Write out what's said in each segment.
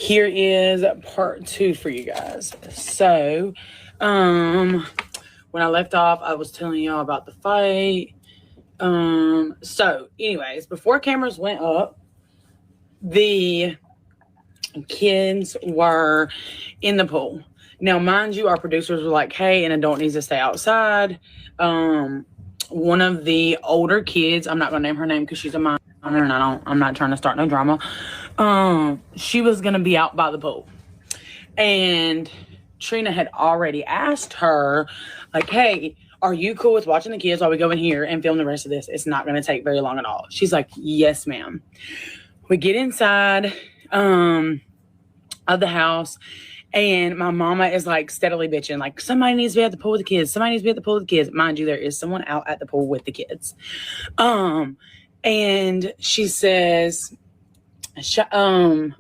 here is part 2 for you guys. So, when I left off, I was telling y'all about the fight. So, anyways, before cameras went up, the kids were in the pool. Now, mind you, our producers were like, hey, an adult needs to stay outside. One of the older kids, I'm not going to name her name because she's a minor and I'm not trying to start no drama. She was going to be out by the pool. And Trina had already asked her, like, hey, are you cool with watching the kids while we go in here and film the rest of this? It's not going to take very long at all. She's like, yes, ma'am. We get inside of the house, and my mama is like steadily bitching, like, somebody needs to be at the pool with the kids. Somebody needs to be at the pool with the kids. Mind you, there is someone out at the pool with the kids. And she says, Darren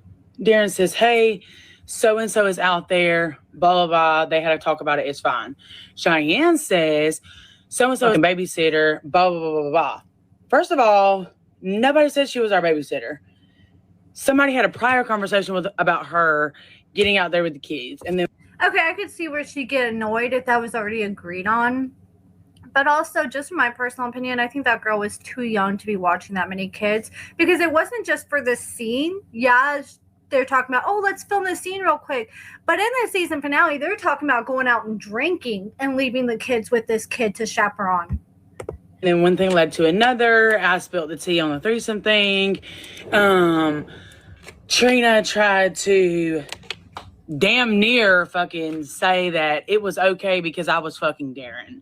says, hey, so-and-so is out there, blah, blah, blah. They had to talk about it. It's fine. Cheyenne says, so-and-so is a babysitter, blah, blah, blah, blah, blah. First of all, nobody said she was our babysitter. Somebody had a prior conversation about her getting out there with the kids. And then, okay, I could see where she'd get annoyed if that was already agreed on. But also, just from my personal opinion, I think that girl was too young to be watching that many kids. Because it wasn't just for the scene. Yeah, they're talking about, oh, let's film this scene real quick. But in the season finale, they're talking about going out and drinking and leaving the kids with this kid to chaperone. And then one thing led to another. I spilled the tea on the threesome thing. Trina tried to damn near fucking say that it was okay because I was fucking Darren.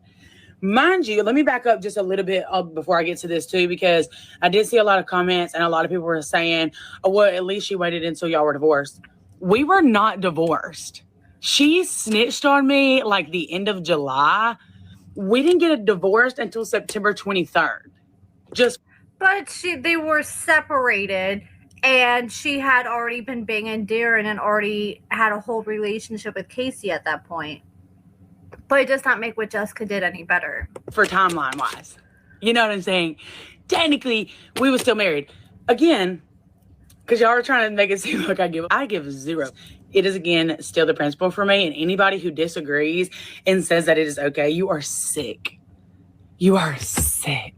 Mind you, let me back up just a little bit before I get to this too, because I did see a lot of comments and a lot of people were saying, oh, well, at least she waited until y'all were divorced. We were not divorced. She snitched on me like the end of July. We didn't get divorced until September 23rd. But they were separated. And she had already been banging Darren and already had a whole relationship with Casey at that point. But it does not make what Jessica did any better. For timeline-wise. You know what I'm saying? Technically, we were still married. Again, because y'all are trying to make it seem like I give 0. It is, again, still the principle for me. And anybody who disagrees and says that it is okay, you are sick. You are sick.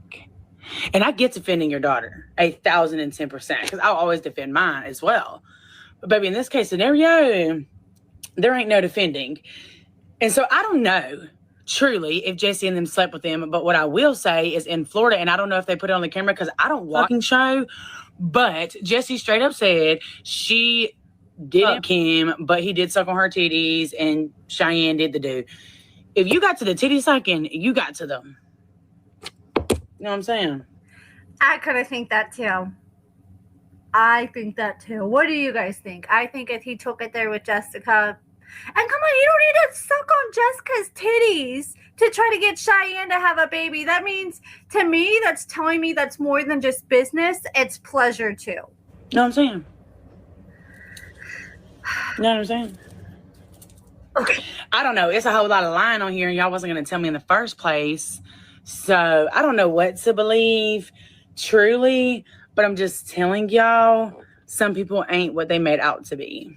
And I get defending your daughter 1,010% because I'll always defend mine as well. But baby, in this case scenario, there ain't no defending. And so I don't know truly if Jesse and them slept with them. But what I will say is in Florida, and I don't know if they put it on the camera because I don't watch the show, but Jesse straight up said she didn't Kim, but he did suck on her titties and Cheyenne did the do. If you got to the titty sucking, you got to them. You know what I'm saying? I kind of think that too. I think that too. What do you guys think? I think if he took it there with Jessica, and come on, you don't need to suck on Jessica's titties to try to get Cheyenne to have a baby. That means, to me, that's telling me that's more than just business. It's pleasure too. You know what I'm saying? You know what I'm saying? Okay. I don't know. It's a whole lot of lying on here, and y'all wasn't going to tell me in the first place. So I don't know what to believe truly, but I'm just telling y'all, some people ain't what they made out to be.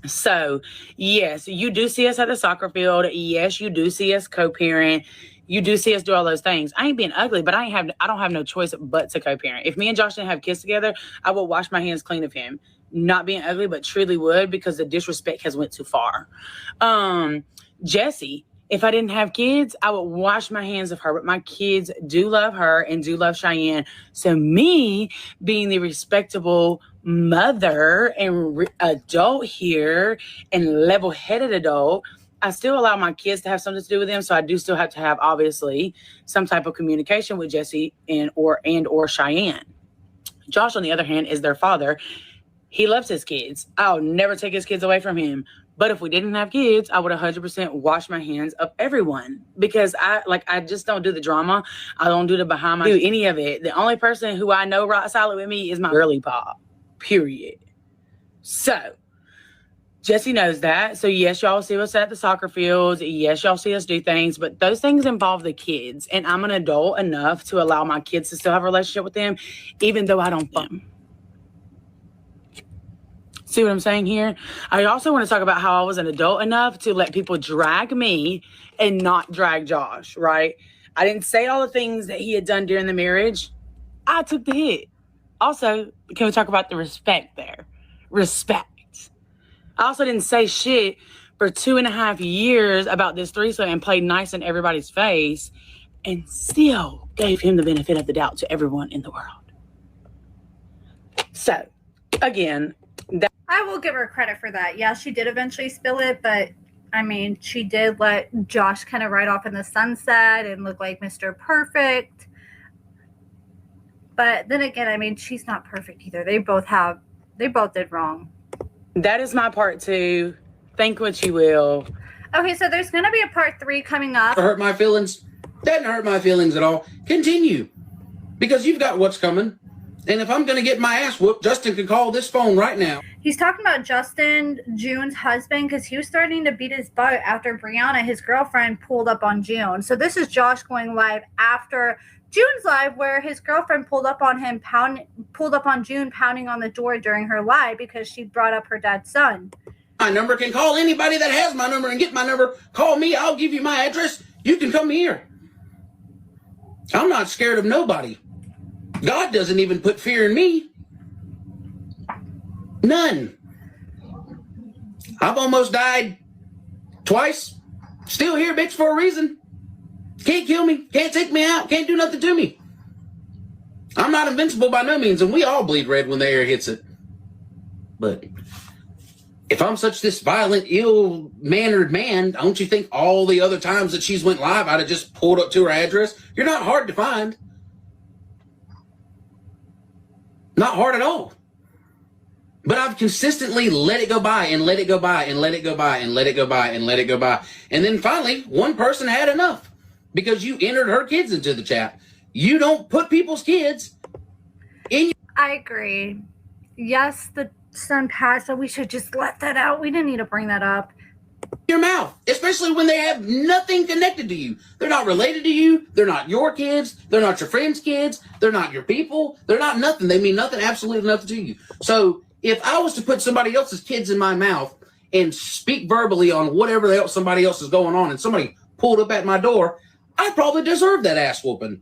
So yes, you do see us at the soccer field. Yes, you do see us co-parent. You do see us do all those things. I ain't being ugly, but I don't have no choice but to co-parent. If me and Josh didn't have kids together, I would wash my hands clean of him. Not being ugly, but truly would, because the disrespect has went too far. Jesse, if I didn't have kids, I would wash my hands of her. But my kids do love her and do love Cheyenne. So me being the respectable mother and adult here and level-headed adult, I still allow my kids to have something to do with them. So I do still have to have, obviously, some type of communication with Jesse and or Cheyenne. Josh, on the other hand, is their father. He loves his kids. I'll never take his kids away from him. But if we didn't have kids, I would 100% wash my hands of everyone, because I just don't do the drama. I don't do the behind my do any of it. The only person who I know rock solid with me is my girly pop, period. So Jesse knows that. So yes, y'all see us at the soccer fields. Yes, y'all see us do things, but those things involve the kids. And I'm an adult enough to allow my kids to still have a relationship with them, even though I don't fuck them. See what I'm saying here? I also want to talk about how I was an adult enough to let people drag me and not drag Josh, right? I didn't say all the things that he had done during the marriage. I took the hit. Also, can we talk about the respect there? Respect. I also didn't say shit for 2.5 years about this threesome and played nice in everybody's face and still gave him the benefit of the doubt to everyone in the world. So, again, I will give her credit for that. Yeah, she did eventually spill it, but I mean, she did let Josh kind of ride off in the sunset and look like Mr. Perfect. But then again, I mean, she's not perfect either. They both did wrong. That is my part 2. Think what you will. Okay, so there's going to be a part 3 coming up. Hurt my feelings. Doesn't hurt my feelings at all. Continue. Because you've got what's coming. And if I'm going to get my ass whooped, Justin can call this phone right now. He's talking about Justin, June's husband, because he was starting to beat his butt after Breanna, his girlfriend, pulled up on June. So this is Josh going live after June's live, where his girlfriend pulled up on June pounding on the door during her live because she brought up her dad's son. My number, can call anybody that has my number and get my number. Call me. I'll give you my address. You can come here. I'm not scared of nobody. God doesn't even put fear in me. None. I've almost died twice. Still here, bitch, for a reason. Can't kill me. Can't take me out. Can't do nothing to me. I'm not invincible by no means, and we all bleed red when the air hits it. But if I'm such this violent, ill-mannered man, don't you think all the other times that she's went live, I'd have just pulled up to her address? You're not hard to find. Not hard at all. But I've consistently let it go by and let it go by and let it go by and let it go by and let it go by. And then finally, one person had enough because you entered her kids into the chat. You don't put people's kids in your... I agree. Yes, the son passed, so we should just let that out. We didn't need to bring that up. Your mouth, especially when they have nothing connected to you. They're not related to you. They're not your kids. They're not your friends' kids. They're not your people. They're not nothing. They mean nothing, absolutely nothing to you. So if I was to put somebody else's kids in my mouth and speak verbally on whatever else somebody else is going on and somebody pulled up at my door, I probably deserve that ass whooping.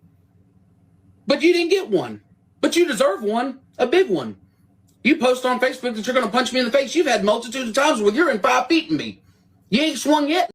But you didn't get one. But you deserve one, a big one. You post on Facebook that you're going to punch me in the face. You've had multitudes of times where you're in 5 feet of me. You ain't swung yet.